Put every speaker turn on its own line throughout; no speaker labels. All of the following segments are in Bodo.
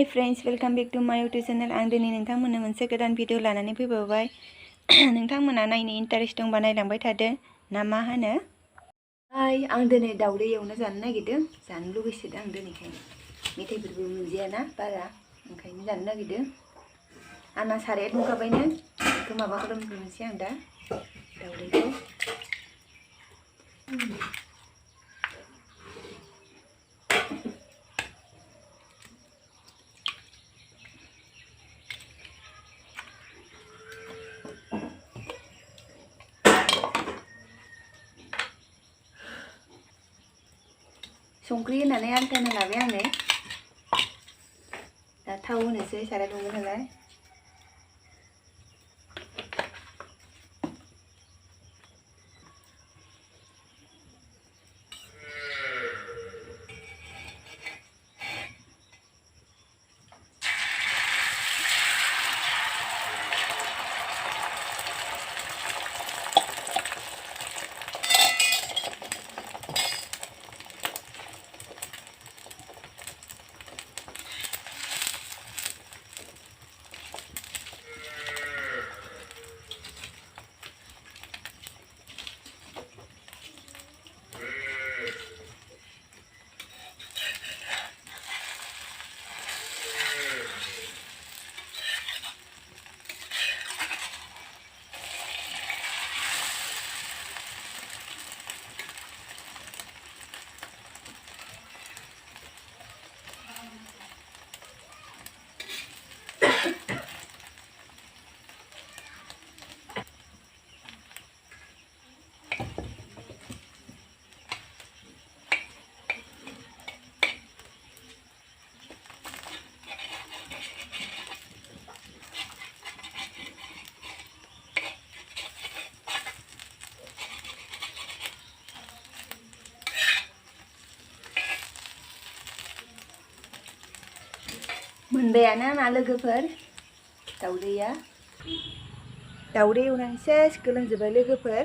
Hi friends, welcome back to my YouTube channel. आं दिनै नोंथांमोननो मोनसे गोदान भिडिअ लानानै फैबावबाय। नोंथांमोना नायनो इन्टारेस्ट दंबा नायलांबाय थादो ना मा होनो? आं दिनै दावदै एवना जानो नागिरदों। जानो लुगैसोदों आं दिनैखायनो। मेथाइफोरबो मोनजायाना बारा, ओंखायनो जानो नागिरदों। आंना साराया दुंखाबायनो। बेखौ माबा खालामग्रोनोसै आं दा दावदैखौ। संख्रि होनानै आलथायना लाबाय आङो। दा थाव होनोसै, साराया दुंबाय नालाय। मोनबायानो मा लोगोफोर दावदैया। दावदै एवनानै सेस गोलोमजोब्बाय लोगोफोर।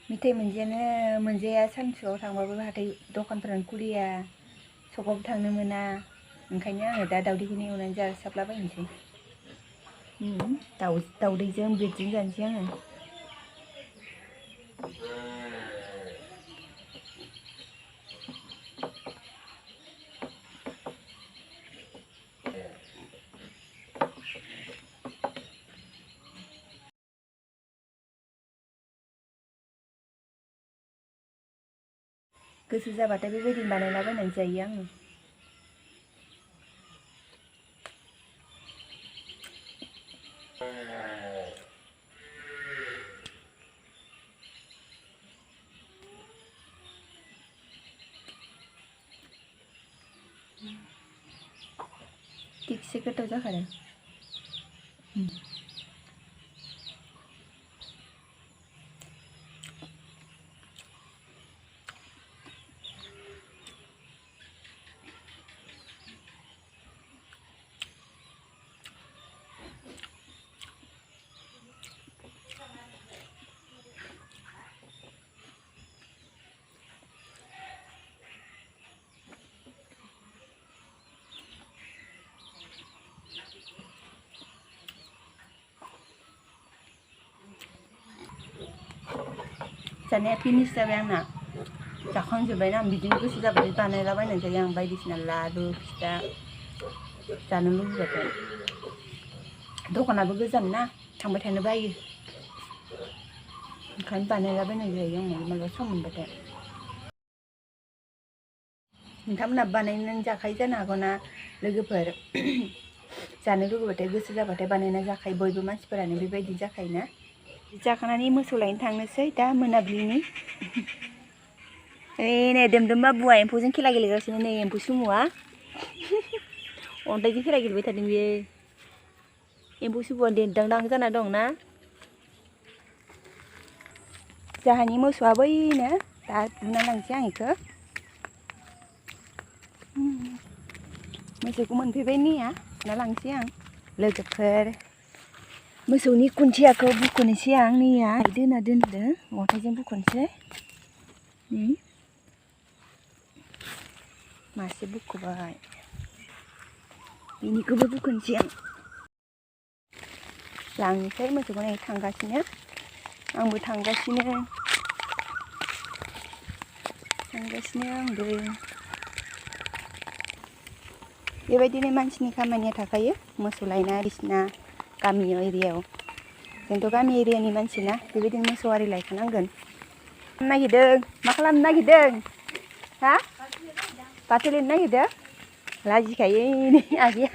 मेथाइ मोनजाया सानसुआव थांबाबो हाथाइ दखानफोरानो खुलिया, सकावबो थांनो मोना। ओंखायनो आङो दा दावदैखौनो एवनानै जासाबलाबायनोसै। दावदैजों ब्रेडजों जानोसै आङो। गोसो जाबाथाय बेबायदिनो बानायलाबायनानै जायो आङो। थिगसे गोथाव जाखादों। जानाया फिनिश जाबाय आंना। जाखांजोब्बायना आं बिदिनो गोसो जाबाथाय बानायलाबायनानै जायो आं बायदिसिना लारु फिथा जानो लुबैबाथाय। दखानाबो गोजान ना, थांबाय थानो बायो। ओंखायनो बानायलाबायनानै जायो आं मालाबा सम मोनबाथाय। नोंथांमोनहाबो बानायनानै जाखायो जानो हागौ ना लोगोफोर। जानो लुबैबाथाय गोसो जाबाथाय बानायना जाखायो, बयबो मानसिफोरानो बेबायदि जाखायोना। जाखांनानै मोसौ लायनो थांनोसै दा मोनाबिलिनि। नै दोमदोम बाबुआ एम्फौजों खेला गेलेगासिनो, नै एम्फौ सुमुआ अन्थाइजों खेला गेलेबाय थादों बियो। एम्फौ सुमुआ देरदांदां जाना दं ना। जाहानि मोसौआ बैनो, दा बुना लांसै आं बेखौ। मोसौखौ मोनफैबाय नेया, बुना लांसै आं लोगोफोर। मोसौनि खुन्थियाखौ बुख'नोसै आं, नैया दोना दोनदों, अन्थाइजों बुख'नोसै। मासे बुख'बाय। बिनिखौबो बुखुनोसै आं लांनोसै मोसौखौ नै थांगासिनो आंबो थांगासिनो आंबो बेबायदिनो मानसिनि खामानिया थाखायो मोसौ लायना बायदिसिना गामि एरियायाव जोंथ' गामि एरियानि मानसि ना बेबायदिनो मोसौ आरि लायखानांगोन मा खालामनो नागिरदों हा बाथौ लिरनो नागिरदों लाजिखायो आगैया